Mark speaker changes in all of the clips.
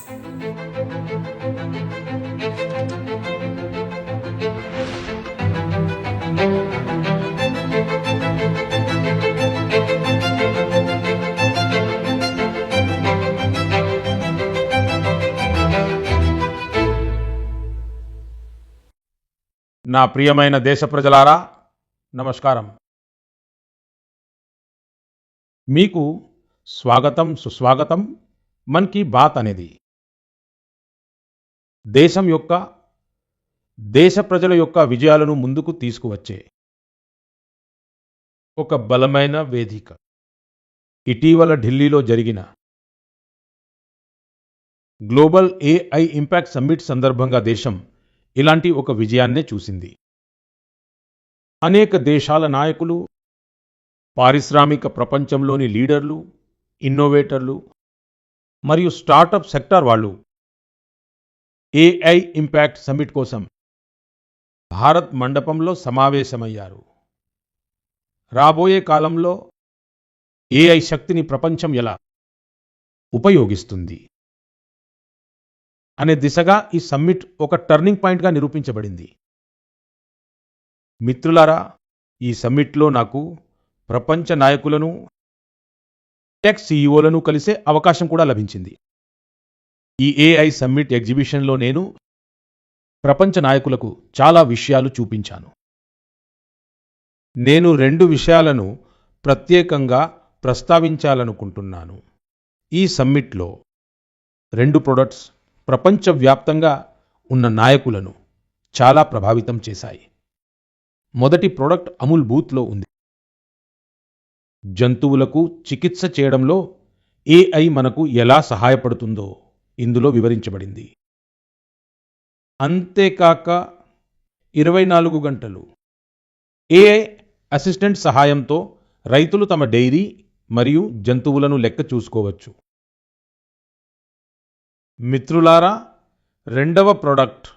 Speaker 1: నా ప్రియమైన దేశ ప్రజలారా, నమస్కారం. మీకు స్వాగతం, సుస్వాగతం. మన్ కీ బాత్ అనేది దేశం యొక్క, దేశ ప్రజల యొక్క విజయాలను ముందుకు తీసుకువచ్చే ఒక బలమైన వేదిక. ఇటీవల ఢిల్లీలో జరిగిన గ్లోబల్ ఏఐ ఇంపాక్ట్ సమ్మిట్ సందర్భంగా దేశం ఇలాంటి ఒక విజయాన్నే చూసింది. అనేక దేశాల నాయకులు, పారిశ్రామిక ప్రపంచంలోని లీడర్లు, ఇన్నోవేటర్లు మరియు స్టార్టప్ సెక్టార్ వాళ్ళు ఏఐ ఇంపాక్ట్ సమ్మిట్ కోసం భారత్ మండపంలో సమావేశమయ్యారు. రాబోయే కాలంలో ఏఐ శక్తిని ప్రపంచం ఎలా ఉపయోగిస్తుంది అనే దిశగా ఈ సమ్మిట్ ఒక టర్నింగ్ పాయింట్గా నిరూపించబడింది. మిత్రులారా, ఈ సమ్మిట్లో నాకు ప్రపంచ నాయకులను, టెక్ సీఈఓలను కలిసే అవకాశం కూడా లభించింది. ఈ ఏఐ సమ్మిట్ ఎగ్జిబిషన్లో నేను ప్రపంచ నాయకులకు చాలా విషయాలు చూపించాను. నేను 2 విషయాలను ప్రత్యేకంగా ప్రస్తావించాలనుకుంటున్నాను. ఈ సమ్మిట్లో 2 ప్రొడక్ట్స్ ప్రపంచవ్యాప్తంగా ఉన్న నాయకులను చాలా ప్రభావితం చేశాయి. మొదటి ప్రోడక్ట్ అమూల్ బూత్లో ఉంది. జంతువులకు చికిత్స చేయడంలో ఏఐ మనకు ఎలా సహాయపడుతుందో ఇందులో వివరించబడింది. అంతేకాక 24 గంటలు ఏఐ అసిస్టెంట్ సహాయంతో రైతులు తమ డైరీ మరియు జంతువులను లెక్క చూసుకోవచ్చు. మిత్రులారా, 2వ ప్రోడక్ట్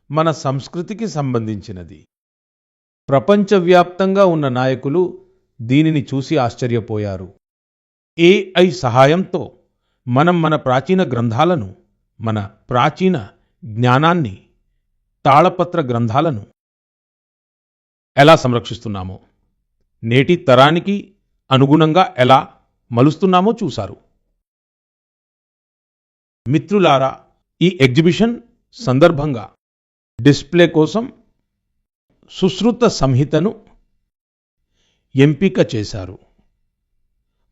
Speaker 1: మన సంస్కృతికి సంబంధించినది. ప్రపంచవ్యాప్తంగా ఉన్న నాయకులు దీనిని చూసి ఆశ్చర్యపోయారు. ఏఐ సహాయంతో మనం మన ప్రాచీన గ్రంథాలను, మన ప్రాచీన జ్ఞానాన్ని, తాళపత్ర గ్రంథాలను ఎలా సంరక్షిస్తున్నామో, నేటి తరానికి అనుగుణంగా ఎలా మలుస్తున్నామో చూశారు. మిత్రులారా, ఈ ఎగ్జిబిషన్ సందర్భంగా డిస్ప్లే కోసం సుశ్రుత సంహితను ఎంపిక చేశారు.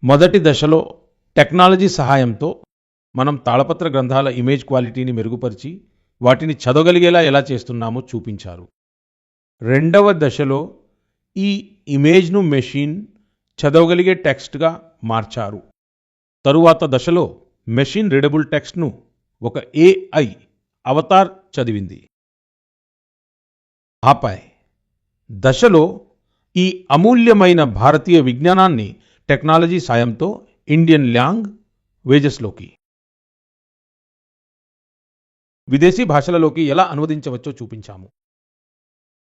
Speaker 1: మొదటి దశలో టెక్నాలజీ సహాయంతో మనం తాళపత్ర గ్రంథాల ఇమేజ్ క్వాలిటీని మెరుగుపరిచి వాటిని చదవగలిగేలా ఎలా చేస్తున్నామో చూపించారు. 2వ దశలో ఈ ఇమేజ్ను మెషిన్ చదవగలిగే టెక్స్ట్గా మార్చారు. తరువాత దశలో మెషిన్ రీడబుల్ టెక్స్ట్ను ఒక ఏఐ అవతార్ చదివింది. ఆపై దశలో ఈ అమూల్యమైన భారతీయ విజ్ఞానాన్ని టెక్నాలజీ సాయంతో ఇండియన్ లాంగ్వేజెస్లోకి, విదేశీ భాషలలోకి ఎలా అనువదించవచ్చో చూపించాము.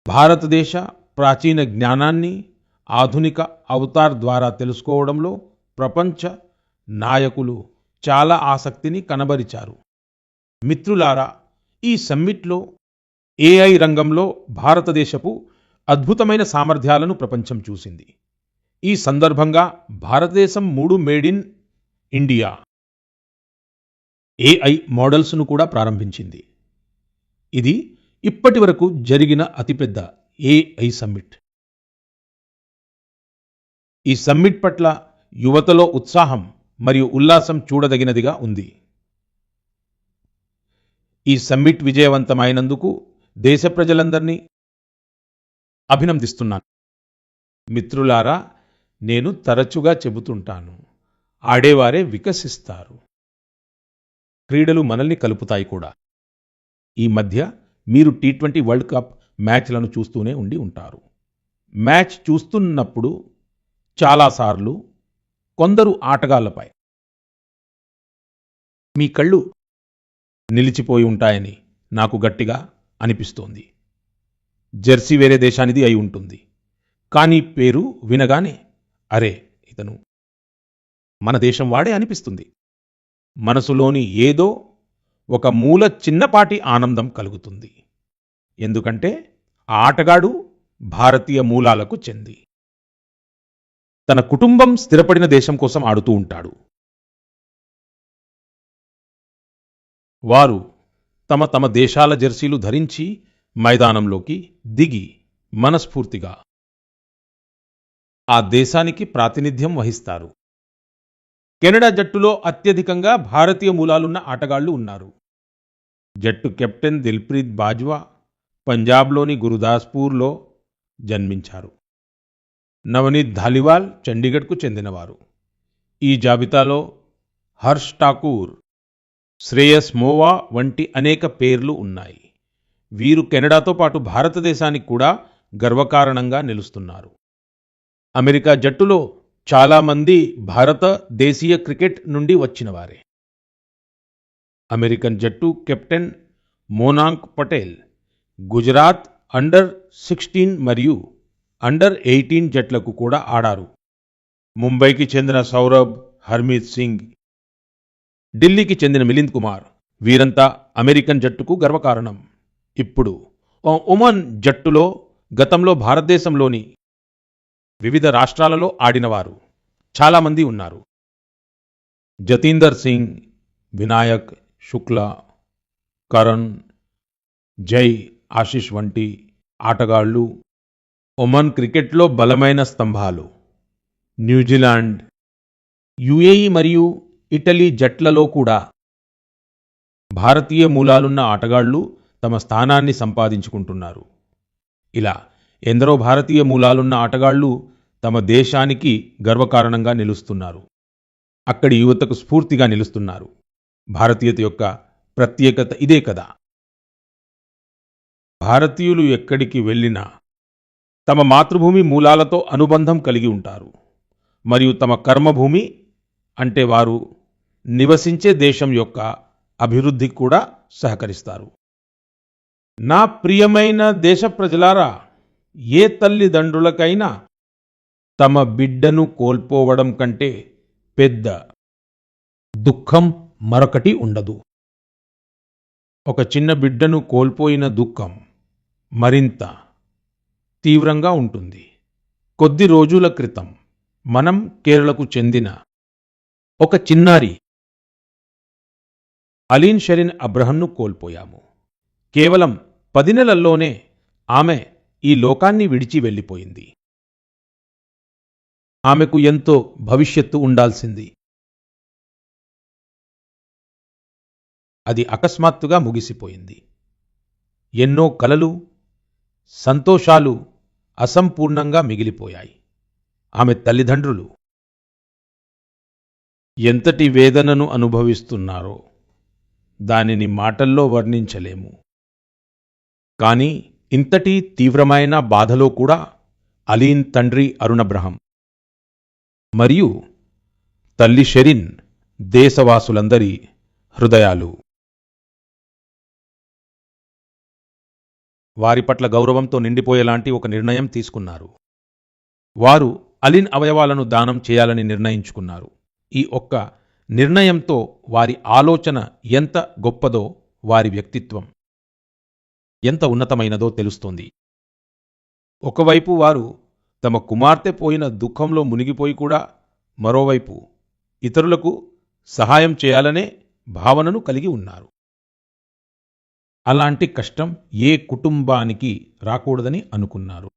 Speaker 1: భారతదేశ ప్రాచీన జ్ఞానాన్ని ఆధునిక అవతార్ ద్వారా తెలుసుకోవడంలో ప్రపంచ నాయకులు చాలా ఆసక్తిని కనబరిచారు. మిత్రులారా, ఈ సమ్మిట్లో ఏఐ రంగంలో భారతదేశపు అద్భుతమైన సామర్థ్యాలను ప్రపంచం చూసింది. ఈ సందర్భంగా భారతదేశం 3 మేడ్ ఇన్ ఇండియా ఏఐ మోడల్స్ను కూడా ప్రారంభించింది. ఇది ఇప్పటి వరకు జరిగిన అతిపెద్ద ఏఐ సమ్మిట్. ఈ సమ్మిట్ పట్ల యువతలో ఉత్సాహం మరియు ఉల్లాసం చూడదగినదిగా ఉంది. ఈ సమ్మిట్ విజయవంతమైనందుకు దేశ ప్రజలందరినీ అభినందిస్తున్నాను. మిత్రులారా, నేను తరచుగా చెబుతుంటాను, ఆడేవారే వికసిస్తారు. క్రీడలు మనల్ని కలుపుతాయి కూడా. ఈ మధ్య మీరు T20 వరల్డ్ కప్ మ్యాచ్లను చూస్తూనే ఉండి ఉంటారు. మ్యాచ్ చూస్తున్నప్పుడు చాలాసార్లు కొందరు ఆటగాళ్లపై మీ కళ్ళు నిలిచిపోయి ఉంటాయని నాకు గట్టిగా అనిపిస్తోంది. జెర్సీ వేరే దేశానిది అయి ఉంటుంది, కానీ పేరు వినగానే అరే ఇతను మన దేశం వాడే అనిపిస్తుంది. మనసులోని ఏదో ఒక మూల చిన్నపాటి ఆనందం కలుగుతుంది. ఎందుకంటే ఆ ఆటగాడు భారతీయ మూలాలకు చెంది తన కుటుంబం స్థిరపడిన దేశం కోసం ఆడుతూ ఉంటాడు. వారు తమ తమ దేశాల జెర్సీలు ధరించి మైదానంలోకి దిగి మనస్ఫూర్తిగా ఆ దేశానికి ప్రాతినిధ్యం వహిస్తారు. కెనడా జట్టులో అత్యధికంగా భారతీయ మూలాలున్న ఆటగాళ్లు ఉన్నారు. జట్టు కెప్టెన్ దిల్ప్రీత్ బాజ్వా పంజాబ్లోని గురుదాస్పూర్లో జన్మించారు. నవనీత్ ధాలివాల్ చండీగఢ్కు చెందినవారు. ఈ జాబితాలో హర్ష్ ఠాకూర్, శ్రేయస్ మోవా వంటి అనేక పేర్లు ఉన్నాయి. వీరు కెనడాతో పాటు భారతదేశానికి కూడా గర్వకారణంగా నిలుస్తున్నారు. అమెరికా జట్టులో చాలామంది భారత దేశీయ క్రికెట్ నుండి వచ్చినవారే. అమెరికన్ జట్టు కెప్టెన్ మోనాంక్ పటేల్ గుజరాత్ అండర్-16 మరియు అండర్-18 జట్లకు కూడా ఆడారు. ముంబైకి చెందిన సౌరభ్, హర్మీత్ సింగ్, ఢిల్లీకి చెందిన మిలింద్ కుమార్ వీరంతా అమెరికన్ జట్టుకు గర్వకారణం. ఇప్పుడు ఒమన్ జట్టులో గతంలో భారతదేశంలోని వివిధ రాష్ట్రాలలో ఆడినవారు చాలామంది ఉన్నారు. జతీందర్ సింగ్, వినాయక్ శుక్లా, కరణ్, జై, ఆశిష్ వంటి ఆటగాళ్లు ఒమన్ క్రికెట్లో బలమైన స్తంభాలు. న్యూజిలాండ్, యుఏఈ మరియు ఇటలీ జట్లలో కూడా భారతీయ మూలాలున్న ఆటగాళ్లు తమ స్థానాన్ని సంపాదించుకుంటున్నారు. ఇలా ఎందరో భారతీయ మూలాలున్న ఆటగాళ్లు తమ దేశానికి గర్వకారణంగా నిలుస్తున్నారు. అక్కడి యువతకు స్ఫూర్తిగా నిలుస్తున్నారు. భారతీయత యొక్క ప్రత్యేకత ఇదే కదా. భారతీయులు ఎక్కడికి వెళ్ళినా తమ మాతృభూమి మూలాలతో అనుబంధం కలిగి ఉంటారు. మరియు తమ కర్మభూమి అంటే వారు నివసించే దేశం యొక్క అభివృద్ధికి కూడా సహకరిస్తారు. నా ప్రియమైన దేశ ప్రజలారా, ఏ తల్లిదండ్రులకైనా తమ బిడ్డను కోల్పోవడం కంటే పెద్ద దుఃఖం మరొకటి ఉండదు. ఒక చిన్న బిడ్డను కోల్పోయిన దుఃఖం మరింత తీవ్రంగా ఉంటుంది. కొద్ది రోజుల క్రితం మనం కేరళకు చెందిన ఒక చిన్నారి అలీన్ షరీన్ అబ్రహంను కోల్పోయాము. కేవలం 10 నెలల్లోనే ఆమె ఈ లోకాన్ని విడిచి వెళ్ళిపోయింది. ఆమెకు ఎంతో భవిష్యత్తు ఉండాల్సింది. అది అకస్మాత్తుగా ముగిసిపోయింది. ఎన్నో కలలు, సంతోషాలు అసంపూర్ణంగా మిగిలిపోయాయి. ఆమె తల్లిదండ్రులు ఎంతటి వేదనను అనుభవిస్తున్నారో దానిని మాటల్లో వర్ణించలేము. కానీ ఇంతటి తీవ్రమైన బాధలో కూడా అలీన్ తండ్రి అరుణ్ అబ్రహం మరియు తల్లి షెరిన్ దేశవాసులందరి హృదయాలు వారి పట్ల గౌరవంతో నిండిపోయేలాంటి ఒక నిర్ణయం తీసుకున్నారు. వారు అలీన్ అవయవాలను దానం చేయాలని నిర్ణయించుకున్నారు. ఈ ఒక్క నిర్ణయంతో వారి ఆలోచన ఎంత గొప్పదో, వారి వ్యక్తిత్వం ఎంత ఉన్నతమైనదో తెలుస్తోంది. ఒకవైపు వారు తమ కుమార్తె పోయిన దుఃఖంలో మునిగిపోయి కూడా మరోవైపు ఇతరులకు సహాయం చేయాలనే భావనను కలిగి ఉన్నారు. అలాంటి కష్టం ఏ కుటుంబానికి రాకూడదని అనుకున్నారు.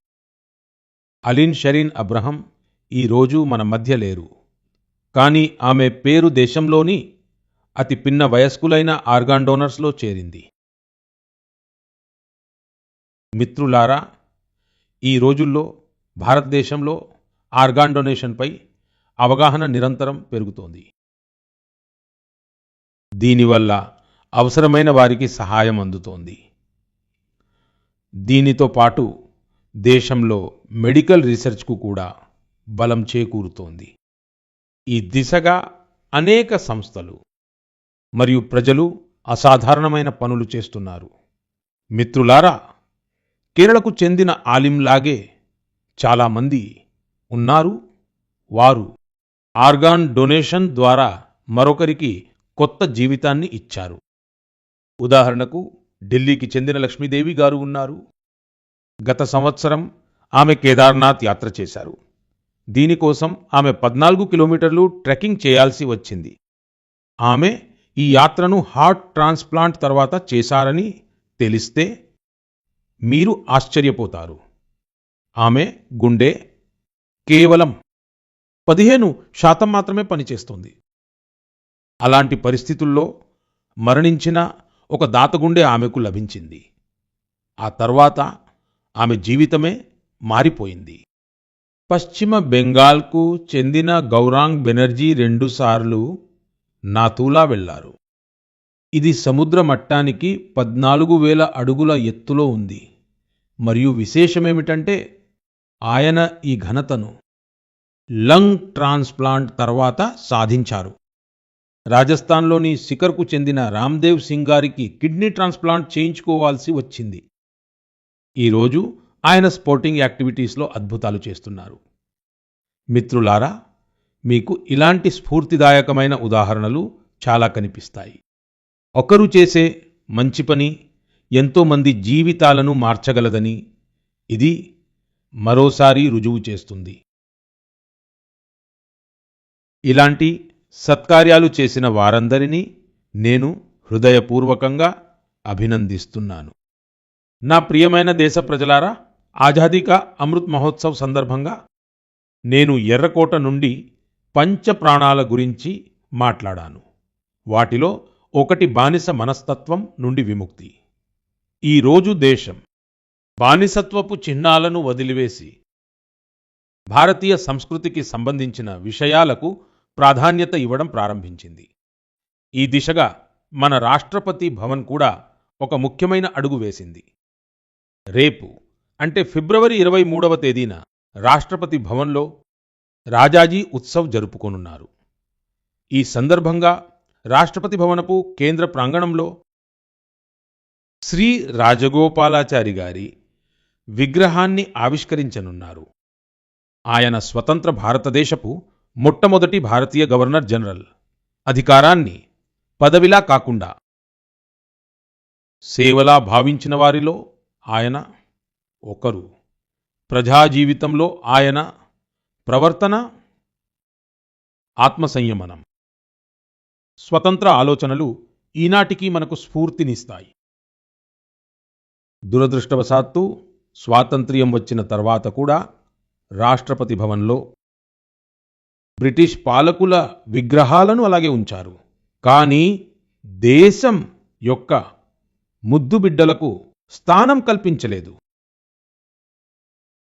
Speaker 1: అలీన్ షరీన్ అబ్రహం ఈరోజు మన మధ్య లేరు. కానీ ఆమె పేరు దేశంలోని అతి పిన్న వయస్కులైన ఆర్గాన్ డోనర్స్లో చేరింది. మిత్రులారా, ఈ రోజుల్లో భారతదేశంలో ఆర్గాన్ డొనేషన్పై అవగాహన నిరంతరం పెరుగుతోంది. దీనివల్ల అవసరమైన వారికి సహాయం అందుతోంది. దీనితో పాటు దేశంలో మెడికల్ రీసెర్చ్కు కూడా బలం చేకూరుతోంది. ఈ దిశగా అనేక సంస్థలు మరియు ప్రజలు అసాధారణమైన పనులు చేస్తున్నారు. మిత్రులారా, కేరళకు చెందిన ఆలింలాగే చాలామంది ఉన్నారు. వారు ఆర్గాన్ డొనేషన్ ద్వారా మరొకరికి కొత్త జీవితాన్ని ఇచ్చారు. ఉదాహరణకు ఢిల్లీకి చెందిన లక్ష్మీదేవి గారు ఉన్నారు. గత సంవత్సరం ఆమె కేదార్నాథ్ యాత్ర చేశారు. దీనికోసం ఆమె 14 కిలోమీటర్లు ట్రెక్కింగ్ చేయాల్సి వచ్చింది. ఆమె ఈ యాత్రను హార్ట్ ట్రాన్స్ప్లాంట్ తర్వాత చేశారని తెలిస్తే మీరు ఆశ్చర్యపోతారు. ఆమె గుండె కేవలం 15% మాత్రమే పనిచేస్తుంది. అలాంటి పరిస్థితుల్లో మరణించిన ఒక దాత గుండె ఆమెకు లభించింది. ఆ తర్వాత ఆమె జీవితమే మారిపోయింది. పశ్చిమ బెంగాల్కు చెందిన గౌరాంగ్ బెనర్జీ 2 సార్లు నాతూలా వెళ్లారు. ఇది సముద్ర మట్టానికి 14,000 అడుగుల ఎత్తులో ఉంది. మరియు విశేషమేమిటంటే ఆయన ఈ ఘనతను లంగ్ ట్రాన్స్ప్లాంట్ తర్వాత సాధించారు. రాజస్థాన్లోని సికర్కు చెందిన రామ్దేవ్ సింగ్ గారికి కిడ్నీ ట్రాన్స్ప్లాంట్ చేయించుకోవాల్సి వచ్చింది. ఈరోజు ఆయన స్పోర్టింగ్ యాక్టివిటీస్లో అద్భుతాలు చేస్తున్నారు. మిత్రులారా, మీకు ఇలాంటి స్ఫూర్తిదాయకమైన ఉదాహరణలు చాలా కనిపిస్తాయి. ఒకరు చేసే మంచి పని ఎంతోమంది జీవితాలను మార్చగలదని ఇది మరోసారి రుజువు చేస్తుంది. ఇలాంటి సత్కార్యాలు చేసిన వారందరినీ నేను హృదయపూర్వకంగా అభినందిస్తున్నాను. నా ప్రియమైన దేశ ప్రజలారా, ఆజాదీ కా అమృత్ మహోత్సవ్ సందర్భంగా నేను ఎర్రకోట నుండి పంచ ప్రాణాల గురించి మాట్లాడాను. వాటిలో ఒకటి బానిస మనస్తత్వం నుండి విముక్తి. ఈరోజు దేశం బానిసత్వపు చిహ్నాలను వదిలివేసి భారతీయ సంస్కృతికి సంబంధించిన విషయాలకు ప్రాధాన్యత ఇవ్వడం ప్రారంభించింది. ఈ దిశగా మన రాష్ట్రపతి భవన్ కూడా ఒక ముఖ్యమైన అడుగు వేసింది. రేపు అంటే ఫిబ్రవరి 23వ తేదీన రాష్ట్రపతి భవన్లో రాజాజీ ఉత్సవ్ జరుపుకోనున్నారు. ఈ సందర్భంగా రాష్ట్రపతి భవనపు కేంద్ర ప్రాంగణంలో శ్రీ రాజగోపాలాచారి గారి విగ్రహాన్ని ఆవిష్కరించనున్నారు. ఆయన స్వతంత్ర భారతదేశపు మొట్టమొదటి భారతీయ గవర్నర్ జనరల్. అధికారాన్ని పదవిలా కాకుండా సేవలా భావించిన వారిలో ఆయన ఒకరు. ప్రజా జీవితంలో ఆయన ప్రవర్తన ఆత్మసంయమనం, స్వతంత్ర ఆలోచనలు ఈనాటికి మనకు స్ఫూర్తినిస్తాయి. దురదృష్టవశాత్తు స్వాతంత్ర్యం వచ్చిన తర్వాత కూడా రాష్ట్రపతి భవన్లో బ్రిటిష్ పాలకుల విగ్రహాలను అలాగే ఉంచారు. కానీ దేశం యొక్క ముద్దుబిడ్డలకు స్థానం కల్పించలేదు.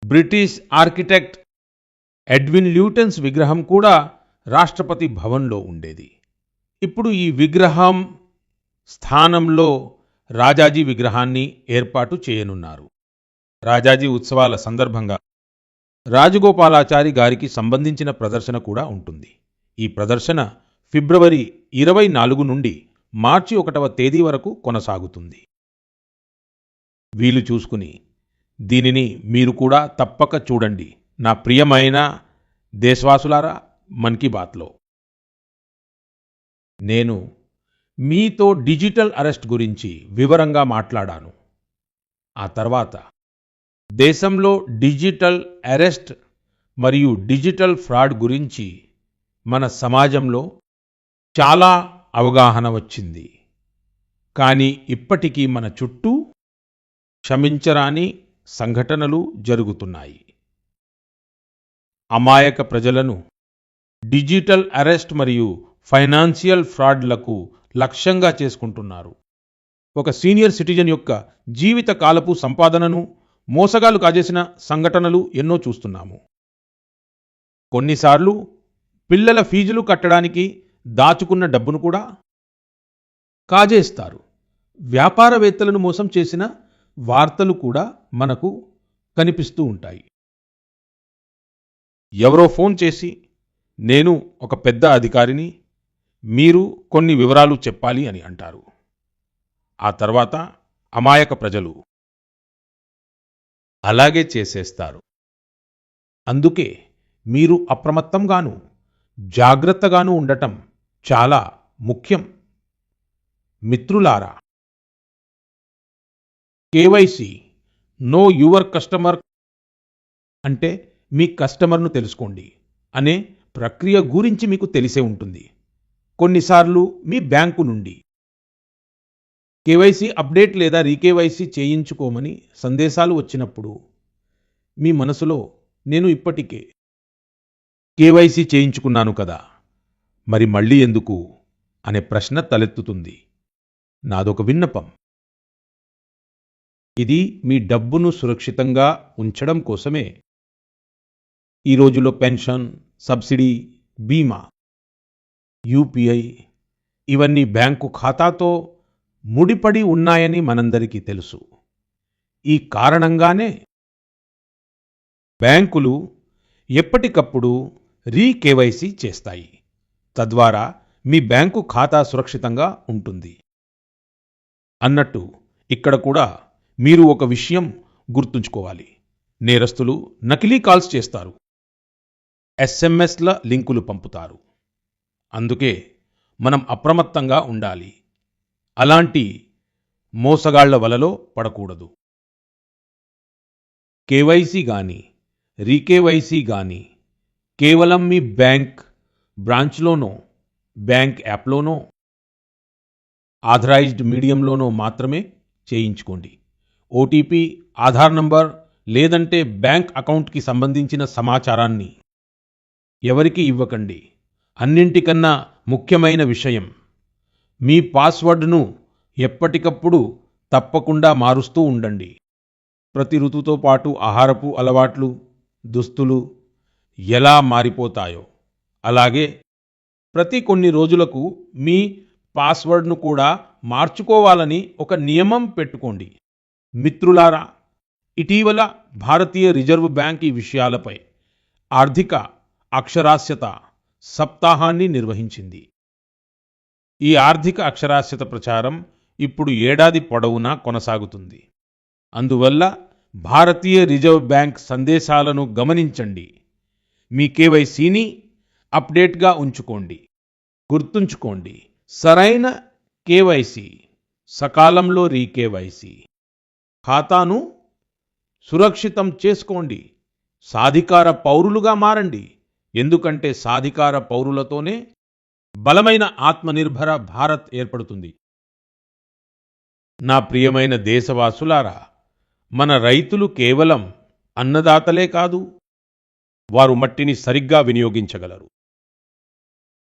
Speaker 1: బ్రిటిష్ ఆర్కిటెక్ట్ ఎడ్విన్ ల్యూటెన్స్ విగ్రహం కూడా రాష్ట్రపతి భవన్లో ఉండేది. ఇప్పుడు ఈ విగ్రహం స్థానంలో రాజాజీ విగ్రహాన్ని ఏర్పాటు చేయనున్నారు. రాజాజీ ఉత్సవాల సందర్భంగా రాజగోపాలాచారి గారికి సంబంధించిన ప్రదర్శన కూడా ఉంటుంది. ఈ ప్రదర్శన ఫిబ్రవరి 24 నుండి మార్చి 1వ తేదీ వరకు కొనసాగుతుంది. వీలు చూసుకుని దీనిని మీరు కూడా తప్పక చూడండి. నా ప్రియమైన దేశవాసులారా, మన్ కీ బాత్లో నేను మీతో డిజిటల్ అరెస్ట్ గురించి వివరంగా మాట్లాడాను. ఆ తర్వాత దేశంలో డిజిటల్ అరెస్ట్ మరియు డిజిటల్ ఫ్రాడ్ గురించి మన సమాజంలో చాలా అవగాహన వచ్చింది. కానీ ఇప్పటికీ మన చుట్టూ క్షమించరాని సంఘటనలు జరుగుతున్నాయి. అమాయక ప్రజలను డిజిటల్ అరెస్ట్ మరియు ఫైనాన్షియల్ ఫ్రాడ్లకు లక్ష్యంగా చేసుకుంటున్నారు. ఒక సీనియర్ సిటిజన్ యొక్క జీవిత కాలపు సంపాదనను మోసగాలు కాజేసిన సంఘటనలు ఎన్నో చూస్తున్నాము. కొన్నిసార్లు పిల్లల ఫీజులు కట్టడానికి దాచుకున్న డబ్బును కూడా కాజేస్తారు. వ్యాపారవేత్తలను మోసం చేసిన వార్తలు కూడా మనకు కనిపిస్తూ ఉంటాయి. ఎవరో ఫోన్ చేసి, నేను ఒక పెద్ద అధికారిని, మీరు కొన్ని వివరాలు చెప్పాలి అని అంటారు. ఆ తర్వాత అమాయక ప్రజలు అలాగే చేసేస్తారు. అందుకే మీరు అప్రమత్తంగాను జాగ్రత్తగాను ఉండటం చాలా ముఖ్యం. మిత్రులారా, కేవైసీ నో యువర్ కస్టమర్ అంటే మీ కస్టమర్ను తెలుసుకోండి అనే ప్రక్రియ గురించి మీకు తెలిసే ఉంటుంది. కొన్నిసార్లు మీ బ్యాంకు నుండి కేవైసీ అప్డేట్ లేదా రీకేవైసీ చేయించుకోమని సందేశాలు వచ్చినప్పుడు మీ మనసులో నేను ఇప్పటికే కేవైసీ చేయించుకున్నాను కదా, మరి మళ్ళీ ఎందుకు అనే ప్రశ్న తలెత్తుతుంది. నాదొక విన్నపం. ఇది మీ డబ్బును సురక్షితంగా ఉంచడం కోసమే. ఈ రోజుల్లో పెన్షన్, సబ్సిడీ, బీమా, యూపీఐ ఇవన్నీ బ్యాంకు ఖాతాతో ముడిపడి ఉన్నాయని మనందరికీ తెలుసు. ఈ కారణంగానే బ్యాంకులు ఎప్పటికప్పుడు రీకేవైసీ చేస్తాయి. తద్వారా మీ బ్యాంకు ఖాతా సురక్షితంగా ఉంటుంది. అన్నట్టు ఇక్కడ కూడా మీరు ఒక విషయం గుర్తుంచుకోవాలి. నేరస్తులు నకిలీ కాల్స్ చేస్తారు, ఎస్ఎంఎస్ల లింకులు పంపుతారు. అందుకే మనం అప్రమత్తంగా ఉండాలి. అలాంటి మోసగాళ్ల వలలో పడకూడదు. కేవైసీ గాని రీకేవైసీ గాని కేవలం మీ బ్యాంక్ బ్రాంచ్లోనో, బ్యాంక్ యాప్లోనో, ఆథరైజ్డ్ మీడియంలోనో మాత్రమే చేయించుకోండి. ఓటీపీ, ఆధార్ నంబర్ లేదంటే బ్యాంక్ అకౌంట్కి సంబంధించిన సమాచారాన్ని ఎవరికి ఇవ్వకండి. అన్నింటికన్నా ముఖ్యమైన విషయం, మీ పాస్వర్డ్ను ఎప్పటికప్పుడు తప్పకుండా మారుస్తూ ఉండండి. ప్రతి ఋతువుతో పాటు ఆహారపు అలవాట్లు, దుస్తులు ఎలా మారిపోతాయో అలాగే ప్రతి కొన్ని రోజులకు మీ పాస్వర్డ్ను కూడా మార్చుకోవాలని ఒక నియమం పెట్టుకోండి. మిత్రులారా, ఇటీవల భారతీయ రిజర్వ్ బ్యాంక్ ఈ విషయాలపై ఆర్థిక అక్షరాస్యత సప్తాహాన్ని నిర్వహించింది. ఈ ఆర్థిక అక్షరాస్యత ప్రచారం ఇప్పుడు ఏడాది పొడవునా కొనసాగుతుంది. అందువల్ల భారతీయ రిజర్వ్ బ్యాంక్ సందేశాలను గమనించండి. మీ కేవైసీని అప్డేట్గా ఉంచుకోండి. గుర్తుంచుకోండి, సరైన కేవైసీ, సకాలంలో రీకేవైసీ, ఖాతాను సురక్షితం చేసుకోండి. సాధికార పౌరులుగా మారండి. ఎందుకంటే సాధికార పౌరులతోనే బలమైన ఆత్మనిర్భర భారత్ ఏర్పడుతుంది. నా ప్రియమైన దేశవాసులారా, మన రైతులు కేవలం అన్నదాతలే కాదు, వారు మట్టిని సరిగ్గా వినియోగించగలరు.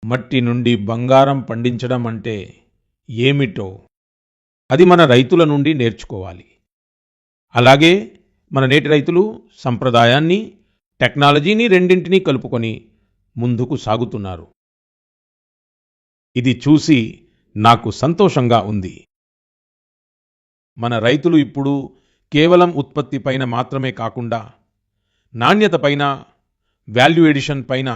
Speaker 1: మట్టి నుండి బంగారం పండించడం అంటే ఏమిటో అది మన రైతుల నుండి నేర్చుకోవాలి. అలాగే మన నేటి రైతులు సంప్రదాయాన్ని, టెక్నాలజీని రెండింటినీ కలుపుకొని ముందుకు సాగుతున్నారు. ఇది చూసి నాకు సంతోషంగా ఉంది. మన రైతులు ఇప్పుడు కేవలం ఉత్పత్తి పైన మాత్రమే కాకుండా నాణ్యత పైన, వాల్యూ ఎడిషన్ పైన,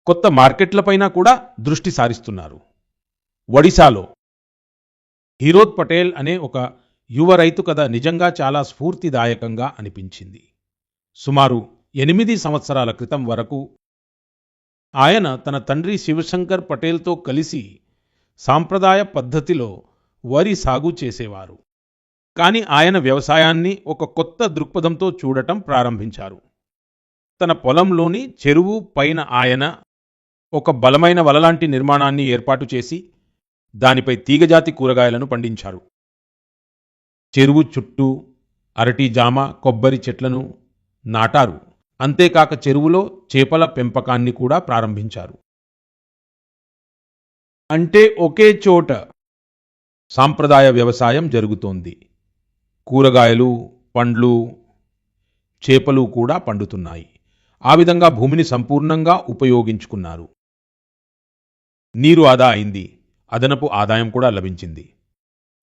Speaker 1: కొత్త మార్కెట్లపైన కూడా దృష్టి సారిస్తున్నారు. ఒడిశాలో హీరోత్ పటేల్ అనే ఒక యువ రైతు కథ నిజంగా చాలా స్ఫూర్తిదాయకంగా అనిపించింది. సుమారు 8 సంవత్సరాల క్రితం వరకు ఆయన తన తండ్రి శివశంకర్ పటేల్తో కలిసి సాంప్రదాయ పద్ధతిలో వరి సాగు చేసేవారు. కానీ ఆయన వ్యవసాయాన్ని ఒక కొత్త దృక్పథంతో చూడటం ప్రారంభించారు. తన పొలంలోని చెరువు పైన ఆయన ఒక బలమైన వలలాంటి నిర్మాణాన్ని ఏర్పాటు చేసి దానిపై తీగజాతి కూరగాయలను పండించారు. చెరువు చుట్టూ అరటి, జామ, కొబ్బరి చెట్లను నాటారు. అంతేకాక చెరువులో చేపల పెంపకాన్ని కూడా ప్రారంభించారు. అంటే ఒకే చోట సాంప్రదాయ వ్యవసాయం జరుగుతోంది. కూరగాయలు, పండ్లు, చేపలు కూడా పండుతున్నాయి. ఆ విధంగా భూమిని సంపూర్ణంగా ఉపయోగించుకున్నారు. నీరు ఆదా అయింది, అదనపు ఆదాయం కూడా లభించింది.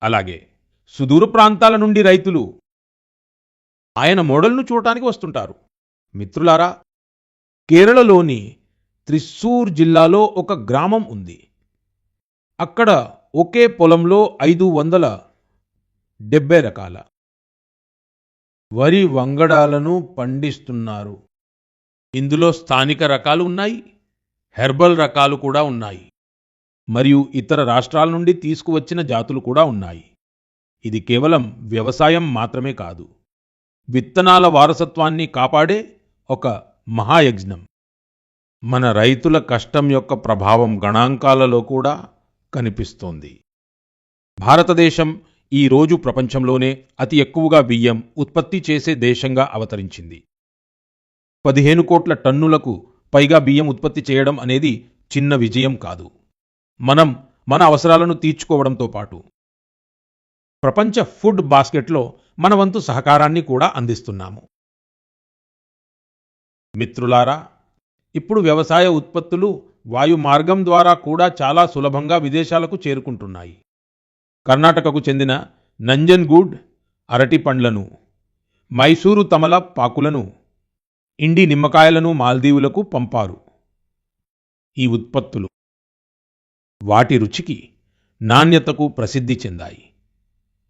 Speaker 1: అలాగే సుదూర ప్రాంతాల నుండి రైతులు ఆయన మోడల్ను చూడటానికి వస్తుంటారు. మిత్రులారా, కేరళలోని త్రిస్సూర్ జిల్లాలో ఒక గ్రామం ఉంది. అక్కడ ఒకే పొలంలో 570 రకాల వరి వంగడాలను పండిస్తున్నారు. ఇందులో స్థానిక రకాలు ఉన్నాయి, హెర్బల్ రకాలు కూడా ఉన్నాయి, మరియు ఇతర రాష్ట్రాల నుండి తీసుకువచ్చిన జాతులు కూడా ఉన్నాయి. ఇది కేవలం వ్యవసాయం మాత్రమే కాదు, విత్తనాల వారసత్వాన్ని కాపాడే ఒక మహాయజ్ఞం. మన రైతుల కష్టం యొక్క ప్రభావం గణాంకాలలో కూడా కనిపిస్తోంది. భారతదేశం ఈ రోజు ప్రపంచంలోనే అతి ఎక్కువగా బియ్యం ఉత్పత్తి చేసే దేశంగా అవతరించింది. 15 కోట్ల టన్నులకు పైగా బియ్యం ఉత్పత్తి చేయడం అనేది చిన్న విజయం కాదు. మనం మన అవసరాలను తీర్చుకోవడంతో పాటు ప్రపంచ ఫుడ్ బాస్కెట్లో మన వంతు సహకారాన్ని కూడా అందిస్తున్నాము. మిత్రులారా, ఇప్పుడు వ్యవసాయ ఉత్పత్తులు వాయు మార్గం ద్వారా కూడా చాలా సులభంగా విదేశాలకు చేరుకుంటున్నాయి. కర్ణాటకకు చెందిన నంజన్గూడ్ అరటి పండ్లను, మైసూరు తమల పాకులను, ఇండి నిమ్మకాయలను మాల్దీవులకు పంపారు. ఈ ఉత్పత్తులు వాటి రుచికి, నాణ్యతకు ప్రసిద్ధి చెందాయి.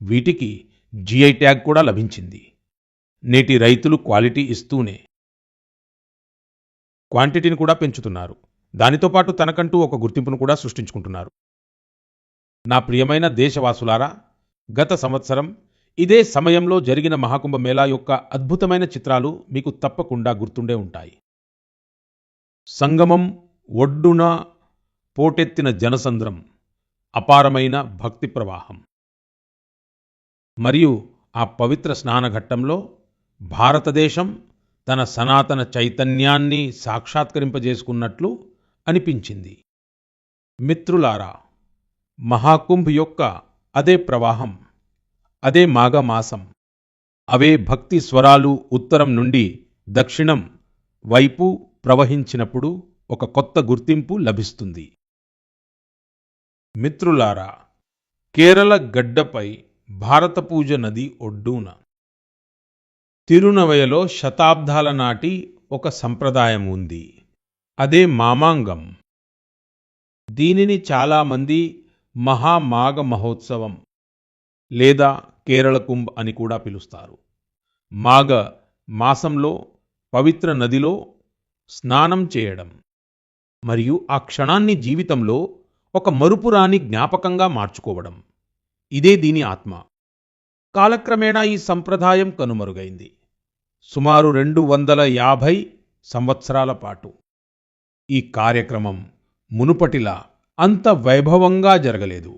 Speaker 1: వీటికి జిఐ ట్యాగ్ కూడా లభించింది. నేటి రైతులు క్వాలిటీ ఇస్తూనే క్వాంటిటీని కూడా పెంచుతున్నారు. దానితో పాటు తనకంటూ ఒక గుర్తింపును కూడా సృష్టించుకుంటున్నారు. నా ప్రియమైన దేశవాసులారా, గత సంవత్సరం ఇదే సమయంలో జరిగిన మహాకుంభ మేళా యొక్క అద్భుతమైన చిత్రాలు మీకు తప్పకుండా గుర్తుండే ఉంటాయి. సంగమం ఒడ్డున పోటెత్తిన జనసంద్రం, అపారమైన భక్తి ప్రవాహం, మరియు ఆ పవిత్ర స్నానఘట్టంలో భారతదేశం తన సనాతన చైతన్యాన్ని సాక్షాత్కరింపజేసుకున్నట్లు అనిపించింది. మిత్రులారా, మహాకుంభ్ యొక్క అదే ప్రవాహం, అదే మాఘమాసం, అవే భక్తి స్వరాలు ఉత్తరం నుండి దక్షిణం వైపు ప్రవహించినప్పుడు ఒక కొత్త గుర్తింపు లభిస్తుంది. మిత్రులారా, కేరళ గడ్డపై భారతపూజ నది ఒడ్డున తిరునవయలో శతాబ్దాల నాటి ఒక సంప్రదాయం ఉంది. అదే మామాంగం. దీనిని చాలామంది మహామాఘ మహోత్సవం లేదా కేరళ కుంభ్ అని కూడా పిలుస్తారు. మాఘ మాసంలో పవిత్ర నదిలో స్నానం చేయడం మరియు ఆ క్షణాన్ని జీవితంలో ఒక మరుపురాని జ్ఞాపకంగా మార్చుకోవడం, ఇదే దీని ఆత్మ. కాలక్రమేణా ఈ సంప్రదాయం కనుమరుగైంది. సుమారు 250 సంవత్సరాల పాటు ఈ కార్యక్రమం మునుపటిలా అంత వైభవంగా జరగలేదు.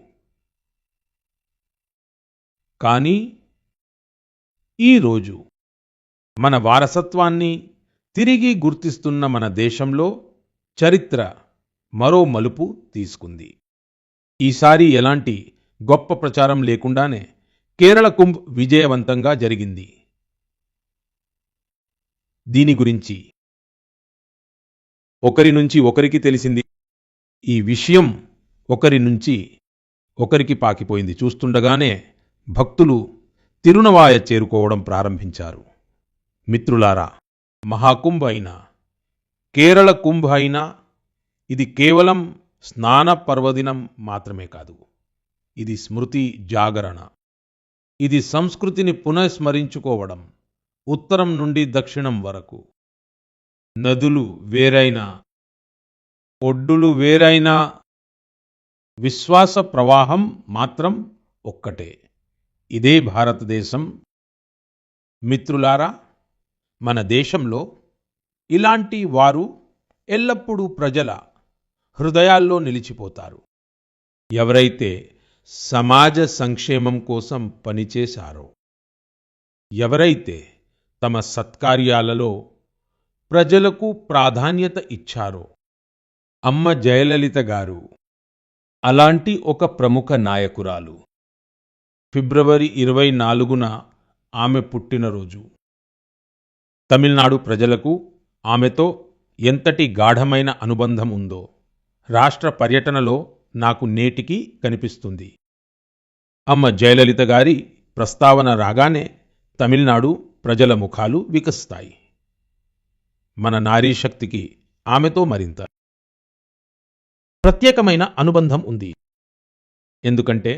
Speaker 1: కానీ ఈరోజు మన వారసత్వాన్ని తిరిగి గుర్తిస్తున్న మన దేశంలో చరిత్ర మరో మలుపు తీసుకుంది. ఈసారి ఎలాంటి గొప్ప ప్రచారం లేకుండానే కేరళ కుంభ్ విజయవంతంగా జరిగింది. దీని గురించి ఒకరి నుంచి ఒకరికి తెలిసింది. ఈ విషయం ఒకరి నుంచి ఒకరికి పాకిపోయింది. చూస్తుండగానే భక్తులు తిరునవాయ చేరుకోవడం ప్రారంభించారు. మిత్రులారా, మహాకుంభ్ అయినా కేరళ కుంభ్ అయినా ఇది కేవలం స్నాన పర్వదినం మాత్రమే కాదు. ఇది స్మృతి జాగరణ. ఇది సంస్కృతిని పునఃస్మరించుకోవడం. ఉత్తరం నుండి దక్షిణం వరకు నదులు వేరైనా, ఒడ్డులు వేరైనా, విశ్వాస ప్రవాహం మాత్రం ఒక్కటే. ఇదే భారతదేశం. మిత్రులారా, మన దేశంలో ఇలాంటి వారు ఎల్లప్పుడూ ప్రజల హృదయాల్లో నిలిచిపోతారు. ఎవరైతే సమాజ సంక్షేమం కోసం పనిచేశారో, ఎవరైతే తమ సత్కార్యాలలో ప్రజలకు ప్రాధాన్యత ఇచ్చారో. అమ్మ జయలలిత గారు అలాంటి ఒక ప్రముఖ నాయకురాలు. ఫిబ్రవరి 24న ఆమె పుట్టినరోజు. తమిళనాడు ప్రజలకు ఆమెతో ఎంతటి గాఢమైన అనుబంధం ఉందో రాష్ట్ర పర్యటనలో నాకు నేటికి కనిపిస్తుంది. అమ్మ జయలలిత గారి ప్రస్తావన రాగానే తమిళనాడు ప్రజల ముఖాలు వికసిస్తాయి. మన నారీ శక్తికి ఆమెతో మరింత ప్రత్యేకమైన అనుబంధం ఉంది. ఎందుకంటే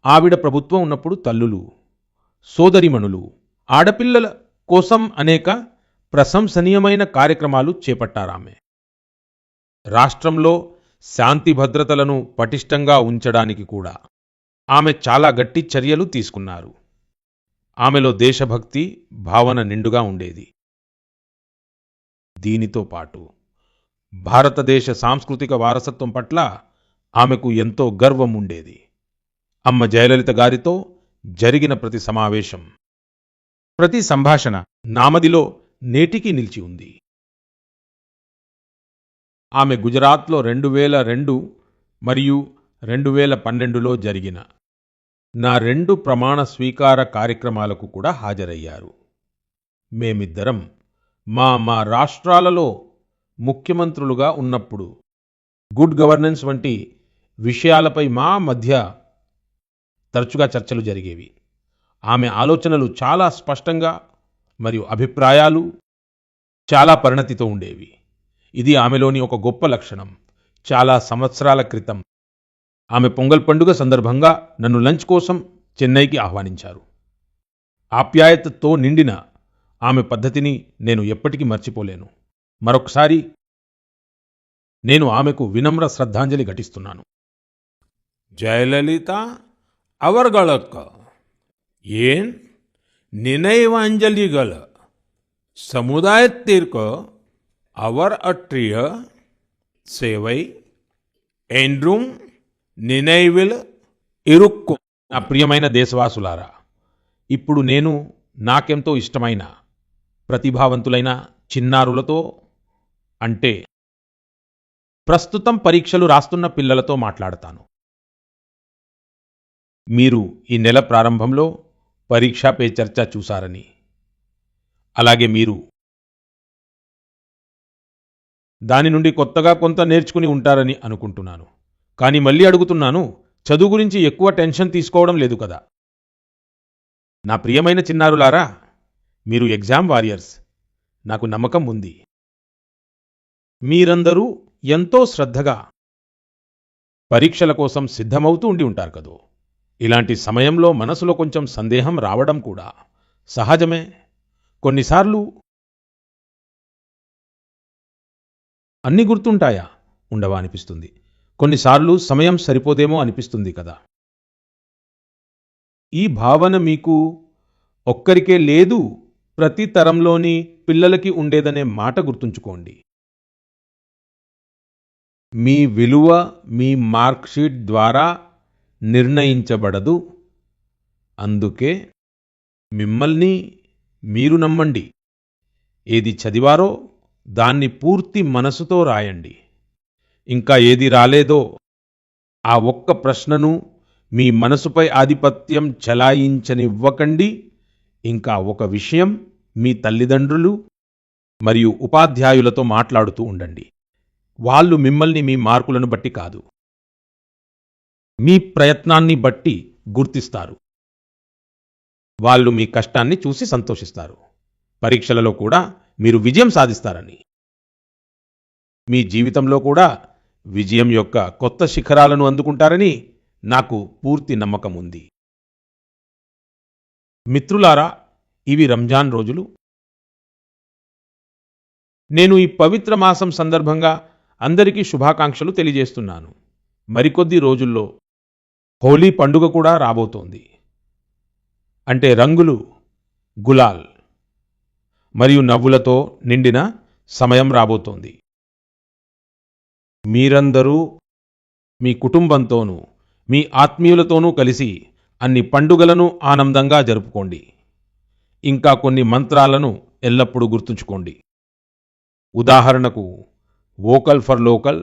Speaker 1: ఆవిడ ప్రభుత్వం ఉన్నప్పుడు తల్లులు, సోదరిమణులు, ఆడపిల్లల కోసం అనేక ప్రశంసనీయమైన కార్యక్రమాలు చేపట్టారామె. రాష్ట్రంలో శాంతి భద్రతలను పటిష్టంగా ఉంచడానికి కూడా ఆమె చాలా గట్టి చర్యలు తీసుకున్నారు. ఆమెలో దేశభక్తి భావన నిండుగా ఉండేది. దీనితో పాటు భారతదేశ సాంస్కృతిక వారసత్వం పట్ల ఆమెకు ఎంతో గర్వం ఉండేది. అమ్మ జయలలిత గారితో జరిగిన ప్రతి సమావేశం, ప్రతి సంభాషణ నామదిలో నేటికి నిలిచి ఉంది. ఆమె గుజరాత్లో 2002 మరియు 2012లో జరిగిన నా 2 ప్రమాణ స్వీకార కార్యక్రమాలకు కూడా హాజరయ్యారు. మేమిద్దరం మా రాష్ట్రాలలో ముఖ్యమంత్రులుగా ఉన్నప్పుడు గుడ్ గవర్నెన్స్ వంటి విషయాలపై మా మధ్య తరచుగా చర్చలు జరిగేవి. ఆమె ఆలోచనలు చాలా స్పష్టంగా మరియు అభిప్రాయాలు చాలా పరిణతితో ఉండేవి. ఇది ఆమెలోని ఒక గొప్ప లక్షణం. చాలా సంవత్సరాల క్రితం ఆమె పొంగల్ పండుగ సందర్భంగా నన్ను లంచ్ కోసం చెన్నైకి ఆహ్వానించారు. ఆప్యాయతతో నిండిన ఆమె పద్ధతిని నేను ఎప్పటికీ మర్చిపోలేను. మరొకసారి నేను ఆమెకు వినమ్ర శ్రద్ధాంజలి ఘటిస్తున్నాను.
Speaker 2: ஜெயலலிதா அவர்களுக்கு ஏன் நினைவாஞ்சலிகள் சமுதாயத்திற்கு அவர் ஆற்றிய சேவை என்றும் நினைவில் இருக்கும்.
Speaker 1: నా ప్రియమైన దేశవాసులారా, ఇప్పుడు నేను నాకెంతో ఇష్టమైన ప్రతిభావంతులైన చిన్నారులతో, అంటే ప్రస్తుతం పరీక్షలు రాస్తున్న పిల్లలతో మాట్లాడతాను. మీరు ఈ నెల ప్రారంభంలో పరీక్షా పే చర్చ చూశారని, అలాగే మీరు దాని నుండి కొత్తగా కొంత నేర్చుకుని ఉంటారని అనుకుంటున్నాను. కానీ మళ్ళీ అడుగుతున్నాను, చదువు గురించి ఎక్కువ టెన్షన్ తీసుకోవడం లేదు కదా? నా ప్రియమైన చిన్నారులారా, మీరు ఎగ్జామ్ వారియర్స్. నాకు నమ్మకం ఉంది. మీరందరూ ఎంతో శ్రద్ధగా పరీక్షల కోసం సిద్ధమవుతూ ఉండి ఉంటారు కదూ. ఇలాంటి సమయంలో మనసులో కొంచెం సందేహం రావడం కూడా సహజమే. కొన్నిసార్లు అన్నీ గుర్తుంటాయా, ఉండవా అనిపిస్తుంది. కొన్నిసార్లు సమయం సరిపోదేమో అనిపిస్తుంది కదా. ఈ భావన మీకు ఒక్కరికే లేదు, ప్రతి తరంలోని పిల్లలకి ఉండేదనే మాట గుర్తుంచుకోండి. మీ విలువ మీ మార్క్షీట్ ద్వారా నిర్ణయించబడదు. అందుకే మిమ్మల్ని మీరు నమ్మండి. ఏది చదివారో దాన్ని పూర్తి మనసుతో రాయండి. ఇంకా ఏది రాలేదో ఆ ఒక్క ప్రశ్నను మీ మనసుపై ఆధిపత్యం చెలాయించనివ్వకండి. ఇంకా ఒక విషయం, మీ తల్లిదండ్రులు మరియు ఉపాధ్యాయులతో మాట్లాడుతూ ఉండండి. వాళ్ళు మిమ్మల్ని మీ మార్కులను బట్టి కాదు, మీ ప్రయత్నాన్ని బట్టి గుర్తిస్తారు. వాళ్ళు మీ కష్టాన్ని చూసి సంతోషిస్తారు. పరీక్షలలో కూడా మీరు విజయం సాధిస్తారని, మీ జీవితంలో కూడా విజయం యొక్క కొత్త శిఖరాలను అందుకుంటారని నాకు పూర్తి నమ్మకం ఉంది. మిత్రులారా, ఇవి రంజాన్ రోజులు. నేను ఈ పవిత్ర మాసం సందర్భంగా అందరికీ శుభాకాంక్షలు తెలియజేస్తున్నాను. మరికొద్ది రోజుల్లో హోలీ పండుగ కూడా రాబోతోంది. అంటే రంగులు, గులాల్ మరియు నవ్వులతో నిండిన సమయం రాబోతోంది. మీరందరూ మీ కుటుంబంతోనూ మీ ఆత్మీయులతోనూ కలిసి అన్ని పండుగలను ఆనందంగా జరుపుకోండి. ఇంకా కొన్ని మంత్రాలను ఎల్లప్పుడూ గుర్తుంచుకోండి. ఉదాహరణకు, వోకల్ ఫర్ లోకల్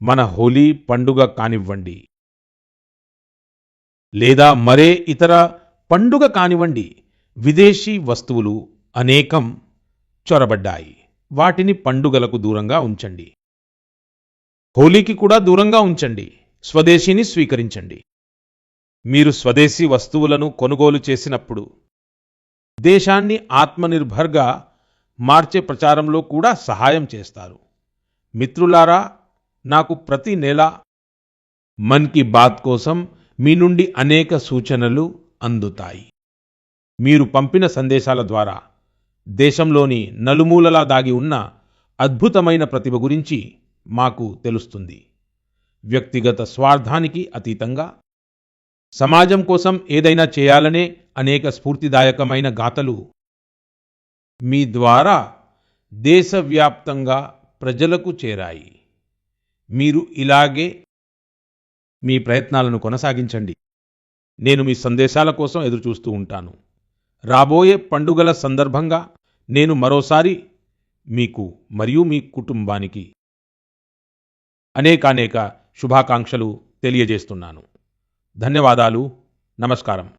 Speaker 1: మన హోలీ పండుగ కానివ్వండి, లేదా మరే ఇతర పండుగ కానివ్వండి, విదేశీ వస్తువులు అనేకం చొరబడ్డాయి. వాటిని పండుగలకు దూరంగా ఉంచండి. హోలీకి కూడా దూరంగా ఉంచండి. స్వదేశీని స్వీకరించండి. మీరు స్వదేశీ వస్తువులను కొనుగోలు చేసినప్పుడు దేశాన్ని ఆత్మనిర్భర్గా మార్చే ప్రచారంలో కూడా సహాయం చేస్తారు. మిత్రులారా, నాకు ప్రతి నెల మన్ కీ బాత్ కోసం మీ నుండి అనేక సూచనలు అందుతాయి. మీరు పంపిన సందేశాల ద్వారా దేశంలోని నలుమూలలా దాగి ఉన్న అద్భుతమైన ప్రతిభ గురించి మాకు తెలుస్తుంది. వ్యక్తిగత స్వార్థానికి అతీతంగా సమాజం కోసం ఏదైనా చేయాలనే అనేక స్ఫూర్తిదాయకమైన గాథలు మీ ద్వారా దేశవ్యాప్తంగా ప్రజలకు చేరాయి. మీరు ఇలాగే మీ ప్రయత్నాలను కొనసాగించండి. నేను మీ సందేశాల కోసం ఎదురుచూస్తూ ఉంటాను. రాబోయే పండుగల సందర్భంగా నేను మరోసారి మీకు మరియు మీ కుటుంబానికి అనేకానేక శుభాకాంక్షలు తెలియజేస్తున్నాను. ధన్యవాదాలు. నమస్కారం.